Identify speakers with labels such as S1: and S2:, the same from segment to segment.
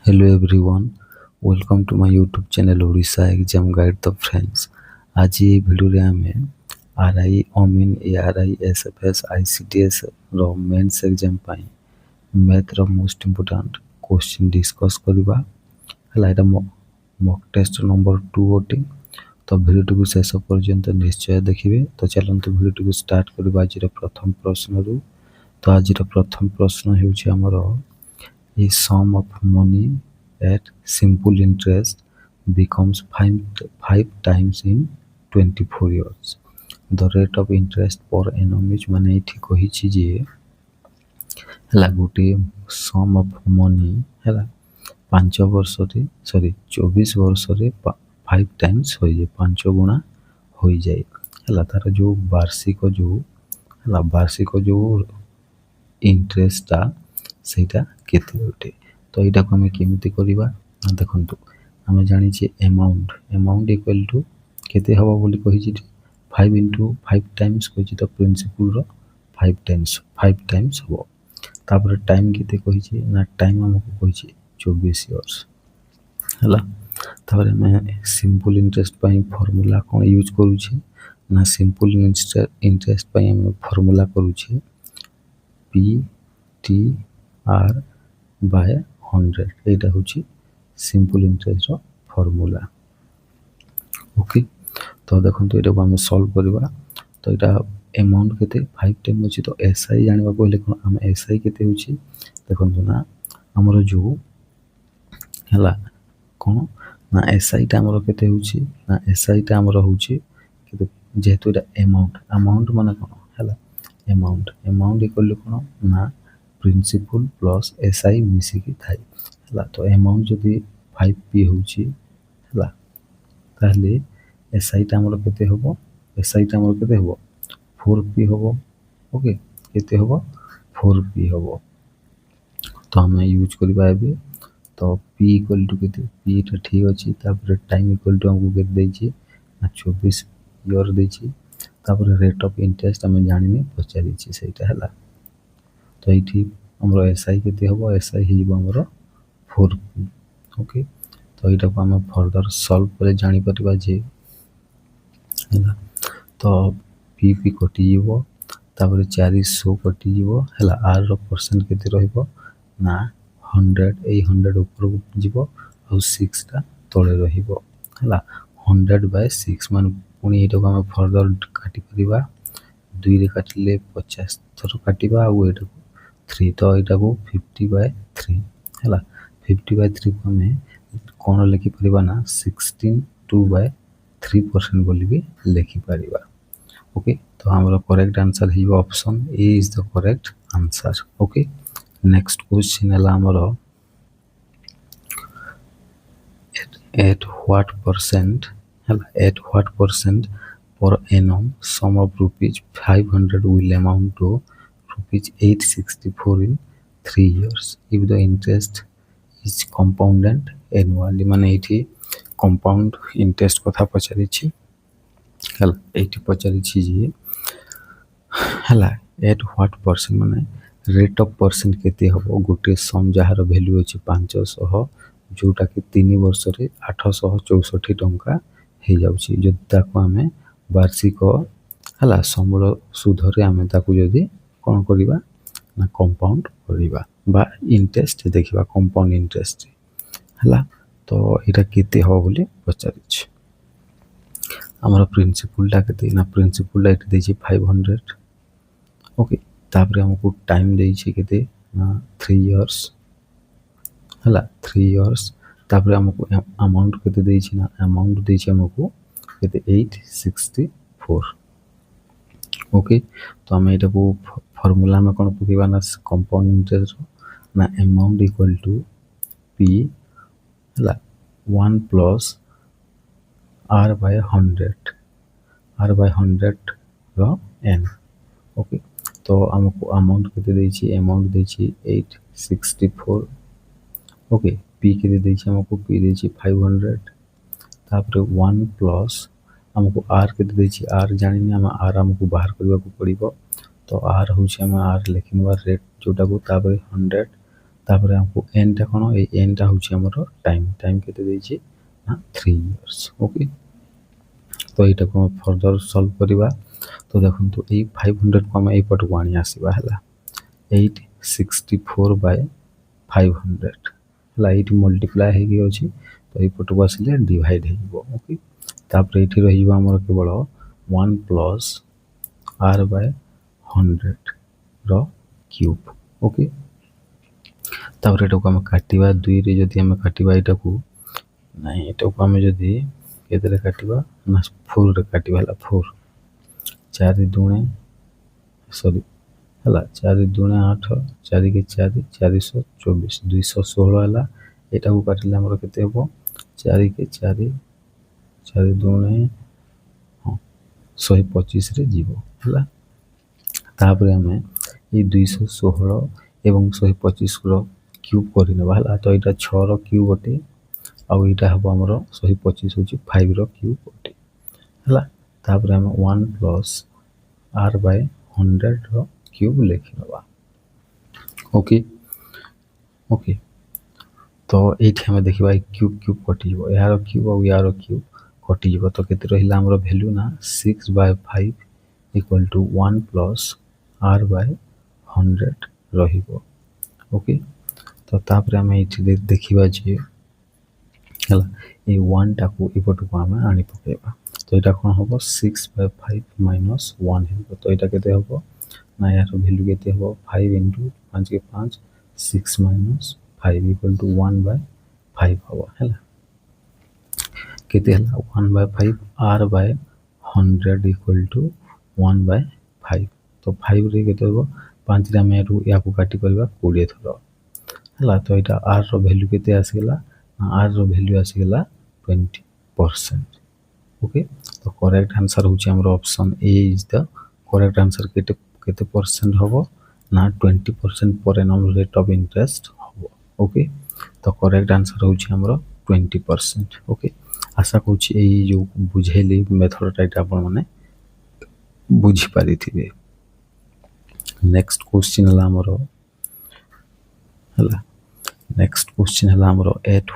S1: Hello everyone, welcome to my YouTube channel Odisha Exam Guide the friends. ଆଜି ଏହି ଭିଡ଼ିଓରେ ଆମେ ଆର୍ଆଇ ଅମିନ୍ ARI SFS ଆଇସିଟିଏସ୍ ର ମେନ୍ସ ଏକ୍ଜାମ୍ ପାଇଁ ମ୍ୟାଥର ମୋଷ୍ଟ ଇମ୍ପୋର୍ଟାଣ୍ଟ କ୍ୱେଶ୍ଚିନ୍ ଡିସ୍କସ୍ କରିବା। ହେଲା, ଏଇଟା ମକ୍ ଟେଷ୍ଟ ନମ୍ବର 2 ଅଟେ। ତ ଭିଡ଼ିଓଟିକୁ ଶେଷ ପର୍ଯ୍ୟନ୍ତ ନିଶ୍ଚୟ ଦେଖିବେ। ତ ଚାଲନ୍ତୁ ଭିଡ଼ିଓଟିକୁ ଷ୍ଟାର୍ଟ କରିବା ଆଜିର ପ୍ରଥମ ପ୍ରଶ୍ନରୁ। ତ ଆଜିର ପ୍ରଥମ ପ୍ରଶ୍ନ ହେଉଛି ଆମର a sum of money at simple interest becomes five times in 24 years. The rate of interest per annum is ମାନେ ଏଠି କହିଛି ଯେ ହେଲା ଗୋଟିଏ ସମ୍ ଅଫ୍ ମନି ହେଲା 24 ବର୍ଷରେ 5 ଟାଇମ୍ସ ହୋଇଯାଏ, 5 ଗୁଣା ହୋଇଯାଏ। ହେଲା, ତାର ଯେଉଁ ବାର୍ଷିକ ଯେଉଁ ଇଣ୍ଟରେଷ୍ଟଟା ସେଇଟା କେତେ ଅଟେ। ତ ଏଇଟାକୁ ଆମେ କେମିତି କରିବା ନା, ଦେଖନ୍ତୁ ଆମେ ଜାଣିଛେ ଆମାଉଣ୍ଟ ଇକ୍ୱାଲ୍ ଟୁ କେତେ ହେବ ବୋଲି କହିଛି, 5 ଇଣ୍ଟୁ 5 ଟାଇମ୍ସ କହିଛି। ତ ପ୍ରିନ୍ସିପୁଲର 5 ଟାଇମ୍ସ ହେବ। ତାପରେ ଟାଇମ୍ କେତେ କହିଛି ନା, ଟାଇମ୍ ଆମକୁ କହିଛି 24 ଇୟର୍ସ। ହେଲା, ତାପରେ ଆମେ ସିମ୍ପଲ୍ ଇଣ୍ଟରେଷ୍ଟ ପାଇଁ ଫର୍ମୁଲା କ'ଣ ୟୁଜ୍ କରୁଛେ ନା, ସିମ୍ପଲ୍ ଇଣ୍ଟରେଷ୍ଟ ପାଇଁ ଆମେ ଫର୍ମୁଲା କରୁଛେ PTR by 100। এইটা হচ্ছে সিম্পল ইন্টারেস্টর ফর্মুলা। ওকে, তো দেখুন এটাকে আমি সলভ করা। তো এটা এমাউন্ট কেতে 5 টাইম ଅଛି। তো এসআই জানিବାକୁ ହେଲେ କ'ଣ, ଆମେ এসআই କେତେ ହେଉଛି ଦେଖନ୍ତୁ ନା, ଆମର ଯେଉଁ ହେଲା କ'ଣ ନା, ଏସ୍ଆଇଟା ଆମର କେତେ ହେଉଛି ନା, ଏସ୍ଆଇଟା ଆମର ହେଉଛି କେତେ, ଯେହେତୁ ଏଇଟା ଆମାଉଣ୍ଟ ମାନେ କ'ଣ ହେଲା, ଆମାଉଣ୍ଟ ଇକ୍ୱାଲ୍ ଟୁ କ'ଣ ନା, ପ୍ରିନ୍ସିପୁଲ୍ ପ୍ଲସ୍ ଏସ୍ଆଇ ମିଶିକି ଥାଏ। ହେଲା, ତ ଆମାଉଣ୍ଟ ଯଦି 5P ହେଉଛି ହେଲା, ତାହେଲେ ଏସ୍ଆଇଟା ଆମର କେତେ ହେବ, 4P ହେବ। ଓକେ, କେତେ ହେବ 4P ହେବ। ତ ଆମେ ୟୁଜ୍ କରିବା ଏବେ। ତ P ଇକ୍ୱାଲ୍ ଟୁ କେତେ, Pଟା ଠିକ୍ ଅଛି। ତାପରେ ଟାଇମ୍ ଇକ୍ୱାଲ୍ ଟୁ ଆମକୁ କେତେ ଦେଇଛି ନା, 24 ଇୟର୍ ଦେଇଛି। ତାପରେ ରେଟ୍ ଅଫ୍ ଇଣ୍ଟରେଷ୍ଟ ଆମେ ଜାଣିନି, ପଚାରିଛି ସେଇଟା। ହେଲା, ତ ଏଇଠି ଆମର ଏସ୍ଆଇ କେତେ ହେବ, ଏସ୍ଆଇ ହେଇଯିବ ଆମର 4P। ଓକେ, ତ ଏଇଟାକୁ ଆମେ ଫର୍ଦର ସଲ୍ଭ କଲେ ଜାଣିପାରିବା ଯେ ହେଲା, ତ P କଟିଯିବ, ତାପରେ 400 କଟିଯିବ। ହେଲା, ଆର୍ର ପରସେଣ୍ଟ କେତେ ରହିବ ନା 100, ଏଇ 100 ଉପରକୁ ଯିବ ଆଉ 6ଟା ତଳେ ରହିବ। ହେଲା, 100/6 ମାନେ ପୁଣି ଏଇଟାକୁ ଆମେ ଫର୍ଦର କାଟିପାରିବା। 2ରେ କାଟିଲେ 50 ଥର କାଟିବା, ଆଉ ଏଇଟାକୁ 3, ତ ଏଇଟାକୁ 50/3। ହେଲା, 50/3କୁ ଆମେ କ'ଣ ଲେଖିପାରିବା ନା, 16/2/3% ବୋଲି ବି ଲେଖିପାରିବା। ଓକେ, ତ ଆମର କରେକ୍ଟ ଆନ୍ସର୍ ହେଇଯିବ option A is the correct answer. Okay, next question ହେଲା ଆମର at what percent per annum sum of rupees 500 will amount to rupees 864 in 3 years if the interest is compounded annually। ମାନେ ଏଇଠି compound interest କଥା ପଚାରିଛି। ହେଲା, ଏଇଠି ପଚାରିଛି ଯେ ହେଲା ଏଟ୍ ହ୍ୱାଟ୍ ପରସେଣ୍ଟ ମାନେ ରେଟ୍ ଅଫ୍ ପରସେଣ୍ଟ କେତେ ହେବ ଗୋଟିଏ ସମ୍ ଯାହାର ଭ୍ୟାଲ୍ୟୁ ଅଛି 500, ଯେଉଁଟାକି 3 ବର୍ଷରେ 864 ଟଙ୍କା ହେଇଯାଉଛି। ଯଦି ତାକୁ ଆମେ ବାର୍ଷିକ ହେଲା ସମୂଳ ସୁଧରେ ଆମେ ତାକୁ ଯଦି କ'ଣ କରିବା ନା, କମ୍ପାଉଣ୍ଡ କରିବା ବା ଇଣ୍ଟରେଷ୍ଟ ଦେଖିବା, କମ୍ପାଉଣ୍ଡ ଇଣ୍ଟରେଷ୍ଟ। ହେଲା, ତ ଏଇଟା କେତେ ହେବ ବୋଲି ପଚାରିଛି। ଆମର ପ୍ରିନ୍ସିପୁଲଟା କେତେ ନା, ପ୍ରିନ୍ସିପୁଲଟା ଏଠି ଦେଇଛି 500। ଓକେ, ତାପରେ ଆମକୁ ଟାଇମ୍ ଦେଇଛି କେତେ ନା 3 ଇୟର୍ସ। ହେଲା, 3 ଇୟର୍ସ। ତାପରେ ଆମକୁ ଆମାଉଣ୍ଟ କେତେ ଦେଇଛି ନା, ଆମାଉଣ୍ଟ ଦେଇଛି ଆମକୁ କେତେ 864। ଓକେ, ତ ଆମେ ଏଇଟାକୁ ଫର୍ମୁଲା ଆମେ କ'ଣ ପକାଇବା ନା, କମ୍ପାଉଣ୍ଡ ଇଣ୍ଟରେଷ୍ଟର ନା, ଆମାଉଣ୍ଟ ଇକ୍ୱାଲ୍ ଟୁ P ହେଲା 1 ପ୍ଲସ୍ R/100ର n। ଓକେ, ତ ଆମକୁ ଆମାଉଣ୍ଟ କେତେ ଦେଇଛି, ଆମାଉଣ୍ଟ ଦେଇଛି 864। ଓକେ, P କେତେ ଦେଇଛି ଆମକୁ, P ଦେଇଛି 500। ତାପରେ 1 ପ୍ଲସ୍ ଆମକୁ R କେତେ ଦେଇଛି, R ଜାଣିନି, ଆମେ R ଆମକୁ ବାହାର କରିବାକୁ ପଡ଼ିବ। ତ R ହେଉଛି ଆମେ R ଲେଖିନେବା ରେଟ୍ ଯେଉଁଟାକୁ, ତାପରେ 100 तापर हमको n टा कोन ए n टा होची हमरो टाइम केते देछि ना 3 इयर्स ओके। तो एटा को फर्दर सॉल्व करिवा। तो देखंतु ए 500 को हम ए पट को आनी आसीबा हला 864 बाय 500 हला 8 मल्टीप्लाई हे गयो अछि। तो ए पट को आसीले डिवाइड हे गयो ओके। तापर एठी रहिबा हमर केवल 1 प्लस r by 100 row cube okay. तापर एटा को हम काटिबा 2 रे जदि हम काटिबा एटा को नहीं एटा को हम जदि केतरे काटिबा ना 4 रे काटिबा हला 4 4 दुणे सॉरी हला 4 दुणे 8 4 के 4 424 216 हला। एटा को काटिले हमर केते हो 4 के 4 4 दुणे 125 रे जीवो हला। तापर हमें ये 216 एवं 125 रो क्यूब करिनबा हला। तो एटा 6 रो क्यूब होते आ एटा हबो हमरो 125 होची 5 रो क्यूब होते हला। तापर हम 1 प्लस r by 100 row cube लिखिनबा okay okay. तो एठी हम देखिबा क्यूब क्यूब कटि जबो यार क्यूब और यार क्यूब कटि जबो। तो केते रहिला हमरो वैल्यू ना 6 बाय 5 इक्वल टू 1 प्लस r बाय 100 रहिबो ओके। तो तापर हम एठी देखिबा जे हला ए 1 टा को इपट को हम आनी पकेबा। तो एटा कोन होबो 6 बाय 5 माइनस 1 हेबो। तो एटा केते होबो ना यार वैल्यू केते होबो 5 इनटू 5 के 5 6 माइनस 5 इक्वल टू 1 बाय 5 होबो हला। केते हला 1 by 5 r by 100 equal to 1 by 5। तो 5 रे केते होबो 5 रे हम एटू या को काटी करबा 20 थरो हला। तो एटा r रो वैल्यू केते आसीगला r रो वैल्यू आसीगला 20% ओके। तो करेक्ट आंसर होची हमर option A is the correct answer. केते केते परसेंट होबो ना 20% per annum rate of interest होबो ओके। तो करेक्ट आंसर होची हमर 20% ओके। आशा कोची ए जो बुझेली मेथड टाइट आपन माने बुझी पारिथिबे। नेक्स्ट क्वेश्चन हला हमर हला नेक्स्ट क्वेश्चन हला हमर eight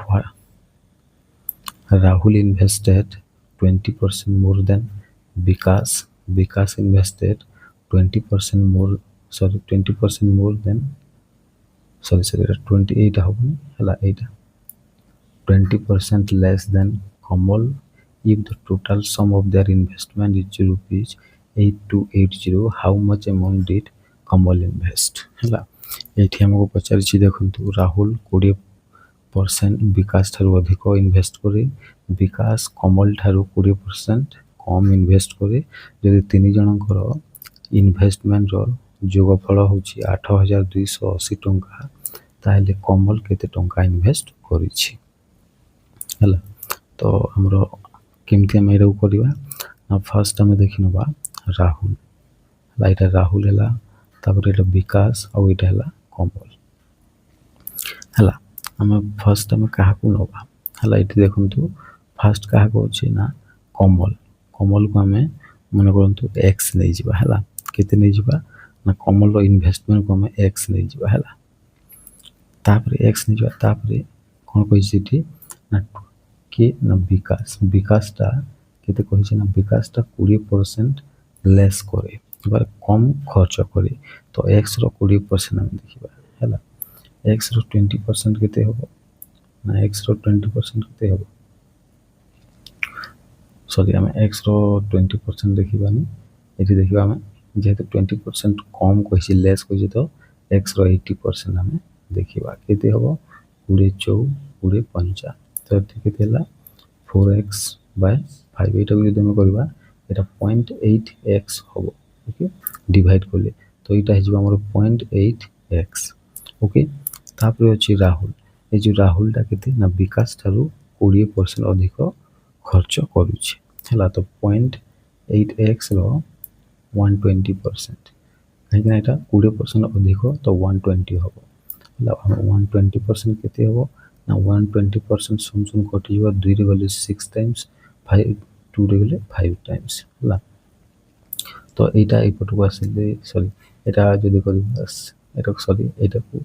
S1: Rahul invested 20% more than Vikas. Vikas invested 20% more 20% more than 28 होबनी हला 8 20% less than Kamal if the total sum of their investment is rupees 8280 how much amount did Kamal invest हला। एठी हमको पचार छी देखंतु राहुल 20% विकास ठारू अधिक इन्वेस्ट करे विकास कमल ठारू 20% कम इन्वेस्ट करे। जदि तीन जनकर इन्वेस्टमेंट रो जोगफल होची 8280 टंका ताले कमल केते टंका इन्वेस्ट करिछि हला। तो हमरो केमति हम एरु करिवा ना फर्स्ट हम देखिनबा राहुल हला एटा राहुल हला तापर एटा विकास और एटा हला कमल हला। हम फर्स्ट हम कहा को नबा हला एठी देखंतु फर्स्ट कहा को अछि ना कमल कमल को हमें मन करंतु x नै जिबा हला। केते नै जिबा ना कमल रो इन्वेस्टमेंट को हमें x नै जिबा हला। तापर x नै जिबा तापर कोन कहि छिति ना के ना विकास विकास ता केते कहि छै ना विकास ता 20% लेस करे बार कम खर्च करे। तो x रो 20% हम देखिबा हला x रो 20% केते होबो ना x रो 20% केते होबो सॉरी हम x रो 20% देखिबानी एठी देखिबा हम जेते 20% कम कहिछि लेस कहिछि तो x रो 80% हम देखिबा केते होबो 20 4 20 5 तो एठी केते हला 4x बाय 5 एटा को जदि हम करबा एटा 0.8x होबो ओके डिवाइड करले। तो एटा हिजबा हमर 0.8x ओके। तापर अछि राहुल ए जो राहुल ता केते ना विकास ठारू 20% अधिक खर्च करूछि हला। तो 0.8x रो 120% काहेकि एटा 20% अधिक तो 120 होबो हला। हम 120% केते होबो ना 120% सुन सुन कटि जबा 2 रे गले 6 टाइम्स 5 2 रे गले 5 टाइम्स हला। तो एटा इपट को आसीले सॉरी एटा जदि करिबास एटा सॉरी एटा को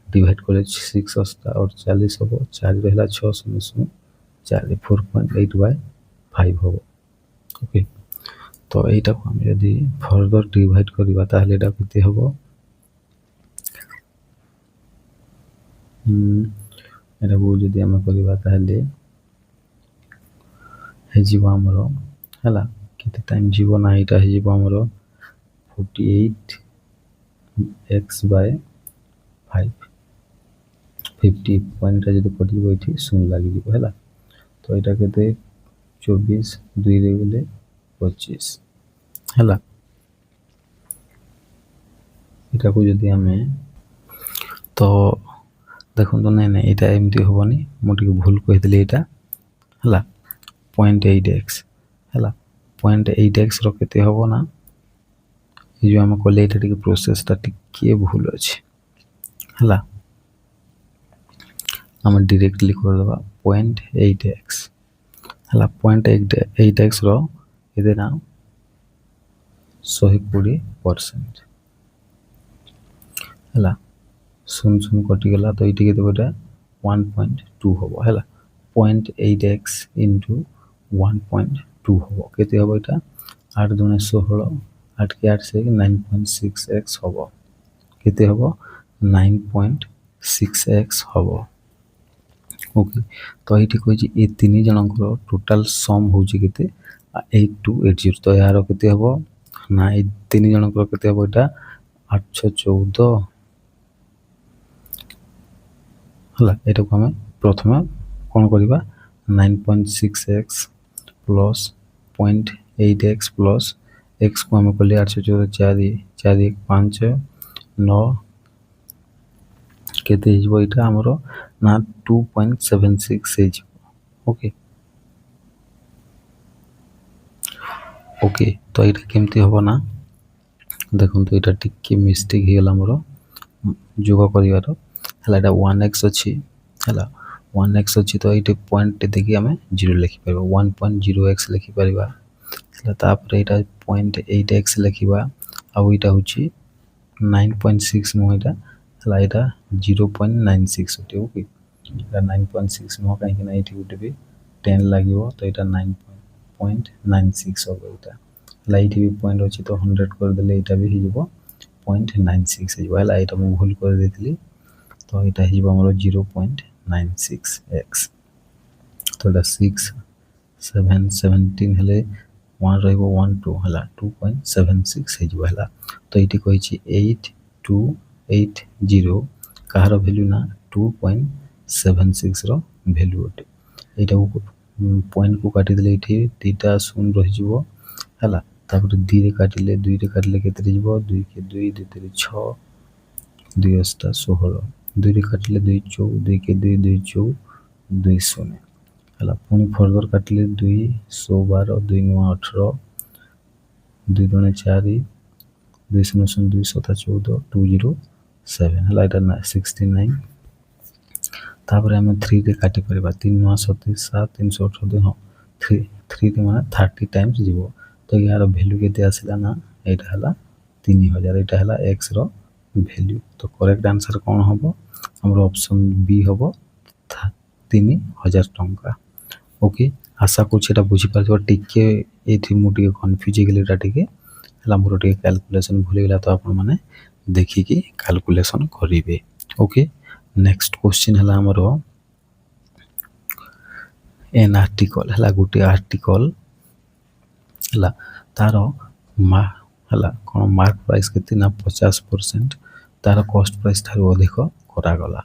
S1: डिवाइड कले 6 48 हम 4 रहा 6 0 0 4 4.8/5 हम ओके तो यहीटा को आम जदि फर्दर डिवाइड करवा ताहले एटा केते हबो एटा को जदि आम करवा ताहले हे जीवो हमरो हला केते टाइम जीवो ना एटा हे जीवो हमरो 48x/5 50 पॉइंट जदि कटिबो एठी शून्य लागि जीवो हला तो एटा केते 24 2 रे गेले 25 हला एटा को जदि हमें तो देखो तो नहीं एटा एमती होबनी मु टिके भूल कहितले एटा हला 0.8x हला 0.8x रो केते होबो ना ये जो हम कोले एटा टिके प्रोसेस ता टिके भूल अछि हला हम डायरेक्टली कर देबा 0.8x हला 0.8x रो एदे ना 120% हला सुन कटि गला तो इटी के देबोटा 1.2 होबो हला 0.8x into 1.2 होबो केते होबो एटा 8 दुने 16 8 के 8 से 9.6x होबो केते होबो 9.6x होबो ओके तो इटी कोइ जे ए तीन जनकर टोटल सम होची केते 8280 तो यार केते होबो ना ए तीन जनकर केते होबो एटा 814 हला एटा को हम प्रथमे कोन करिबा 9.6x plus 0.8x plus x को हम कले 814 4 4 1 5 9 केते हिजबो एटा हमरो ना 2.76 हिजबो ओके ओके तो एटा केमती होबो ना देखो तो एटा टिके मिस्टेक हे गेला हमरो जोग करिवार हला एटा 1x अछि हला 1x अछि तो एटे पॉइंट देखि हमें 0 लिखि परबो 1.0x लिखि परबा हला तापर एटा 0.8x लिखिबा आ एटा होछि 9.6 नो एटा हला एटा 0.96 होते ओके एटा 9.6 नो काहे कि ना एठी उठे भी 10 लागिवो तो एटा 9.96 होबो एटा हला एठी भी पॉइंट अछि तो 100 कर देले एटा भी हिजबो 0.96 हिजबो हला एटा मु भूल कर देथिली तो एटा हिजबो हमरो 0.96x तो एटा 6 7 17 हले 1 रहबो 1 2 हला 2.76 हिजबो हला तो एठी कहै छी 8280 कहार वैल्यू ना 2.76 रो वैल्यू होते एटा पॉइंट को काटी देले एठी तीटा शून्य रहि जिवो हला तापर 2 रे काटिले केते जिवो 2 के 2 2 3 6 2 8 16 2 रे काटिले 2 4 2 के 2 2 4 2 0 हला पुनी फर्दर काटिले 2 112 2 9 18 2 दुने 4 2 0 0 2 7 14 207 हला एटा 69 तापर हम 3 रे काटि परबा 3 9 27 7 318 हां 3 रे माने 30 टाइम्स जीवो तो यार वैल्यू केते आसिला ना एटा हला 3000 एटा हला x रो वैल्यू तो करेक्ट आंसर कोन होबो हमरो ऑप्शन बी होबो 3000 टंका ओके आशा को छेटा बुझी पारछो टिके एठी मु टिके कंफ्यूज गेले एटा टिके हला मोर टिके कैलकुलेशन भूल गेला तो आपण माने देखि कि कैलकुलेशन करिवे ओके नेक्स्ट क्वेश्चन हला हमरो एन आर्टिकल हला गुटे आर्टिकल हला तारो हला कोन मार्क प्राइस केते ना 50% तारो कॉस्ट प्राइस थारो अधिक करा गला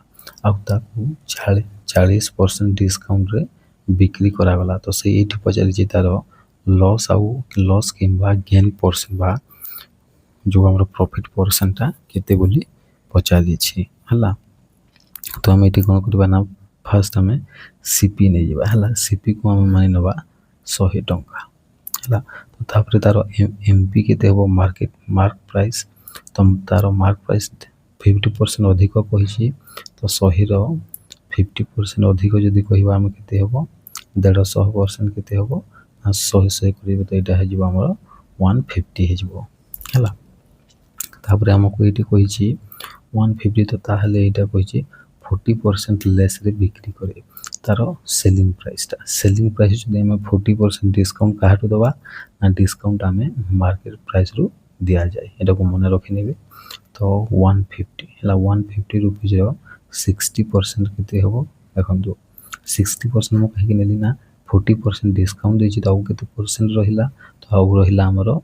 S1: आ ताकू 40% डिस्काउंट रे बिक्री करा गला तो से एठी पचारि जे तारो लॉस किंबा गेन परसेंट बा जो हमरो प्रॉफिट परसेंट ता केते बोली पचारि छी हला तो हम एठी कोन करबा ना फर्स्ट हमें सीपी नै जेबा हला सीपी को हम मानि नबा 100 टंका हला तो तापर तारो एमपी केते हो मार्क प्राइस तो तारो मार्क प्राइस 50% अधिक कहि तो 100 रो 50% अधिक जदि कहिबा हम केते हो 150% केते हो 100 करिबे तो एटा हे जिवो हमर 150 हे जिवो हला तापर हमको एटी कहि छी 150 तो ताहले एटा कहिछि 40% लेस रे बिक्री करे तार सेलिंग प्राइस जदि हमें 40% डिस्काउंट काहाटू दबा ना डिस्काउंट हमें मार्केट प्राइस रु दिया जाए एटा को मन रखि नेबे तो 150 हला 150 रुपीज रो 60% केते हबो देखंतु 60% मो कहि नेली ना 40% डिस्काउंट देछि तो केते परसेंट रहिला तो आउ रहिला हमरो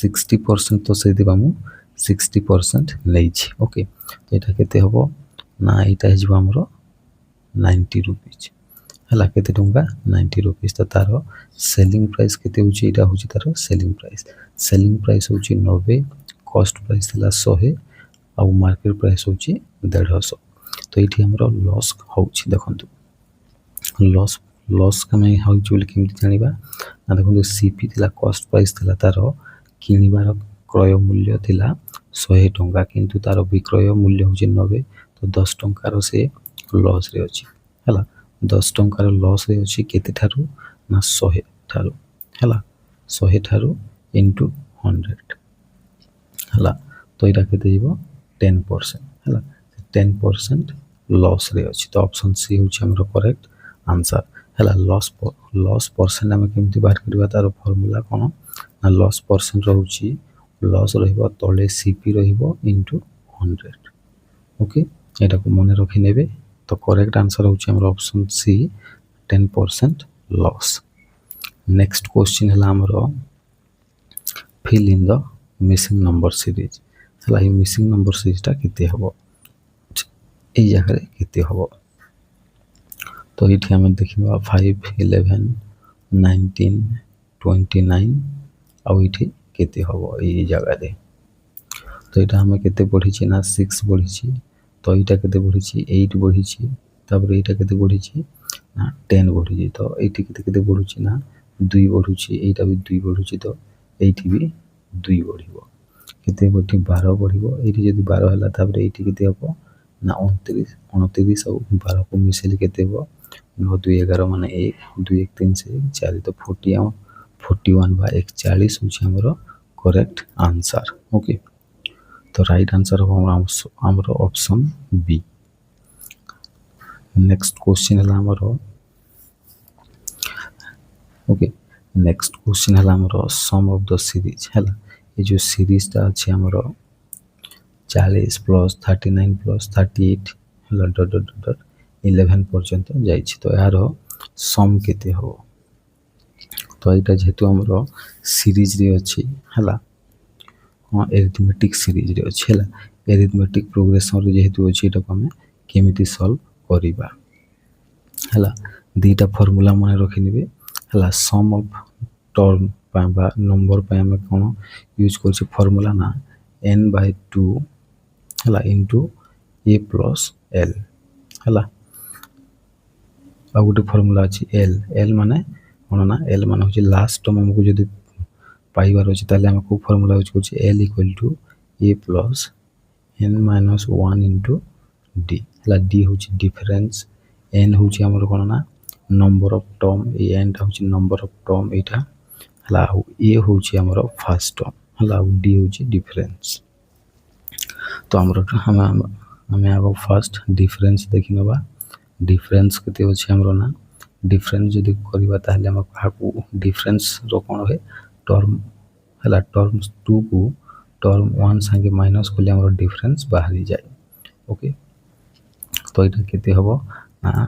S1: 60% तो से दिबा मु 60% लेछि ओके तो एटा केते हबो ना एटा हिजबो हमरो 90 रुपीज हला केते टंका 90 रुपीज तो तारो सेलिंग प्राइस केते होछि एटा होछि तारो सेलिंग प्राइस होछि 90 कॉस्ट प्राइस थिला 100 आ मार्केट प्राइस होछि 150 तो एठी हमरो लॉस होछि देखंतु लॉस कमे होछि बोली केमति जानिबा ना देखंतु सीपी थिला कॉस्ट प्राइस थिला तारो किनिबार क्रय मूल्य थिला 100 टंका किंतु तार विक्रय मूल्य होछि 90 तो 10 टंकार से लॉस रे अछि हला 10 टंकार लॉस रे अछि केते थारु ना 100 थारु हला 100 थारु इनटू 100 हला तो एटा केते जीवो 10% हला 10% लॉस रे अछि तो ऑप्शन सी होछि हमर करेक्ट आंसर हला लॉस परसेंट हम केमति बाहर करबा तार फार्मूला कोन ना लॉस परसेंट रहउछि लॉस रहिबो तले सीपी रहिबो इनटू 100 ओके एटा को मने रखि नेबे तो करेक्ट आंसर होछि हमर option C 10% loss next question हला हमरो fill in the missing number series हला ई मिसिंग नंबर सीरीज ता केते हबो ए जगह रे केते हबो तो इठी हम देखिबा 5 11 19 29 आ इठी केते हबो ए जगह रे तो एटा हम केते पढी छी ना 6 पढी छी तो एटा केते पढी छी 8 पढी छी तब एटा केते पढी छी ना 10 पढी छी तो एठी केते पढू छी ना 2 पढू छी एटा भी 2 पढू छी तो एठी भी 2 पढिबो केते बठी 12 पढिबो एठी जदी 12 हला तब एठी केते हबो ना 29 29 और 12 को मिसेल केते हबो 9 2 11 माने 1 2 1 3 से 4 तो 41 बा 41 होछि हमरो करेक्ट आंसर ओके तो राइट आंसर हो हमरो ऑप्शन बी नेक्स्ट क्वेश्चन हला हमरो ओके नेक्स्ट क्वेश्चन हला हमरो सम ऑफ द सीरीज हला ये जो सीरीज ता अछि हमरो 40 प्लस 39 प्लस 38 हला डॉट डॉट डॉट 11 पर्यंत जाई छी तो यार सम केते हो तो एटा जेतु हमरो सीरीज रे अछि हला हां एरिथमेटिक सीरीज रे अछि हला एरिथमेटिक प्रोग्रेशन रे जेतु अछि एटा हमें केमिति सॉल्व करिबा हला दीटा फार्मूला माने रखि नेबे हला सम ऑफ टर्म बा नंबर पे हमें कोन यूज कर छी फार्मूला ना n/2 हला इनटू a प्लस l हला आ गुटे फार्मूला अछि l माने कोन ना l माने होची लास्ट टर्म हमको जदी पाइबार अछि ताले हम को फार्मूला यूज करछि l = a plus n - 1 into d हला d होची डिफरेंस n होची हमर कोन ना number of term A n होची नंबर ऑफ टर्म एटा हला a होची हमर फर्स्ट टर्म हला d होची डिफरेंस तो हमें अब फर्स्ट डिफरेंस देखिनबा डिफरेंस केते होछि हमरो ना डिफरेंस जदी करबा ताले हम काकू डिफरेंस रो कोन है टर्म हला टर्म 2 को टर्म 1 संगे माइनस करले हमरो डिफरेंस बाहरी जाय ओके तो एटा केते हबो ना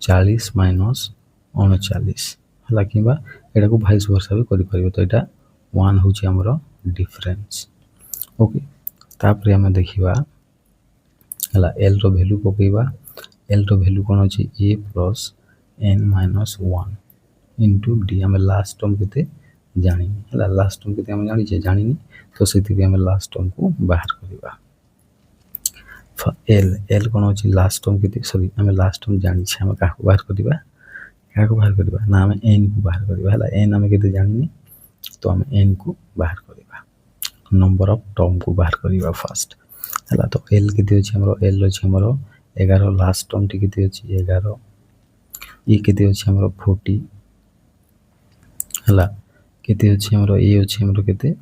S1: 40 - 39 हला किबा एटा को वाइस वर्सा भी करि परिबो तो एटा 1 होछि हमरो डिफरेंस ओके तापरे हम देखिबा हला l रो वैल्यू पकेबा l रो वैल्यू कोन अछि a plus n - 1 into d हम लास्ट टर्म केते जानिनी हला लास्ट टर्म केते हम जानिनी तो सेति भी हम लास्ट टर्म को बाहर करिबा l कोन अछि लास्ट टर्म केते सॉरी हम लास्ट टर्म जानि छी हम का बाहर करिबा ना हम n को बाहर करिबा हला n हम केते जानिनी तो हम n को बाहर करिबा नंबर ऑफ टर्म को बाहर करिबा फर्स्ट हला तो l केते अछि हमरो l अछि हमरो 11 लास्ट टर्म टी केते अछि 11 e केते अछि हमरो 40 हला केते अछि हमरो e अछि हमरो केते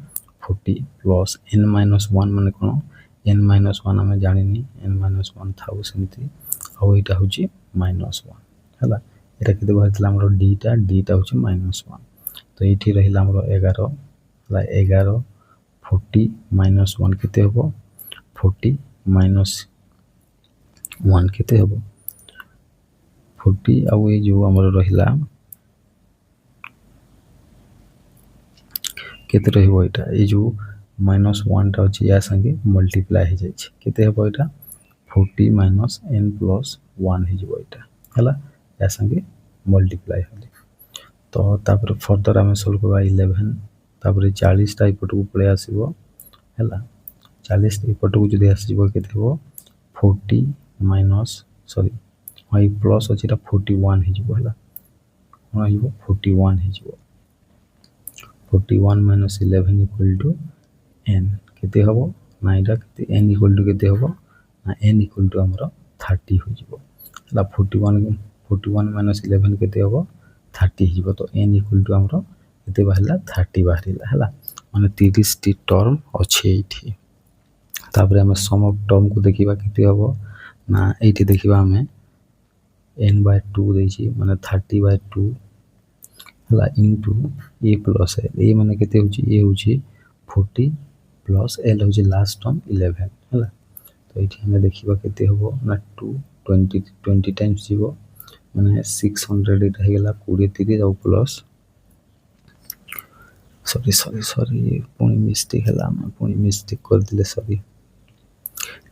S1: 40 प्लस n माइनस 1 माने कोन n माइनस 1 आमे जानिनी n माइनस 1 थाउ सेमती आ एटा होची माइनस 1 हला एटा केते बाहरतला हमरो d टा होची माइनस 1 तो एठी रहिला हमरो 11 हला 11 40 माइनस 1 केते होबो 40 माइनस 1 केते होबो 40 आ ए जो हमरो रहिला केते रहबो एटा ए जो माइनस 1 टा अछि या संगे मल्टीप्लाई हे जाय छै केते हेबो एटा 40 माइनस n प्लस 1 हे जबो एटा हला या संगे मल्टीप्लाई होले तो तापर फर्दर हम सॉल्व करबा 11 तापर 40 टा इपटू पळे आसीबो हला 40 इपटू जदि आसीबो केते हेबो 40 माइनस सॉरी हाई प्लस अछि 41 हे जबो हला कोन हे जबो 41 हे जबो 41 minus 11 equal to n केते हबो ना इटा केते n equal to केते हबो ना n equal to हमरो 30 हो जिवो हला 41 minus 11 केते हबो 30 हो जिवो तो n equal to हमरो केते बाहला 30 बाहरिला हला माने 30 टी टर्म अछि एठी तापर हम सम ऑफ टर्म को देखिबा केते हबो ना एठी देखिबा हमें n/2 दैछि माने 30/2 हला into a plus l a माने केते होची a होची 40 प्लस l होची लास्ट टर्म 11 हला तो एठी हमें देखिबा केते होबो ना 20 टाइम्स जीवो माने 600 एटा हे गेला 20 30 और प्लस सॉरी पुनी मिस्टेक हला हम पुनी मिस्टेक कर दिले सॉरी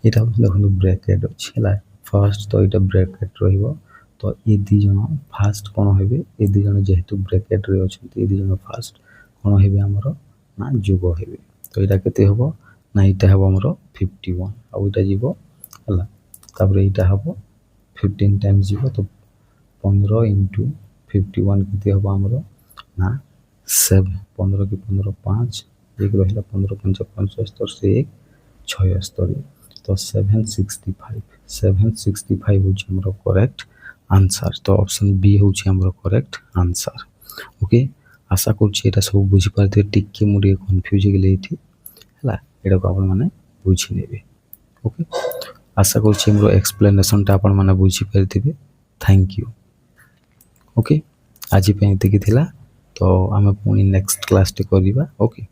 S1: एटा देखो ब्रैकेट अछि हला फर्स्ट तो एटा ब्रैकेट रहिबो तो ए दी जन फास्ट कोन हेबे ए दी जन जेहेतु ब्रैकेट रे अछि ए दी जन फास्ट कोन हेबे हमरो ना जुगो हेबे तो एटा केते हबो ना एटा हबो हमरो 51 आ एटा जीवो हला तापर एटा हबो 15 टाइम्स जीवो तो 15 * 51 केते हबो हमरो ना 7 15 के 15 5 एक रहिला 15 5 75 से 1 76 तो 765 होची हमरो करेक्ट आंसर तो ऑप्शन बी होची हमरो करेक्ट आंसर ओके आशा करछि एटा सब बुझि पारते टिक्के मुडी कंफ्यूज गेले एठी हला एटा को आपण माने बुझि नेबे ओके आशा करछि हमरो एक्सप्लेनेशन ता आपण माने बुझि पारथिबे थैंक यू ओके आज पे एते की थिला तो हमें पुनी नेक्स्ट क्लास टे करिबा ओके।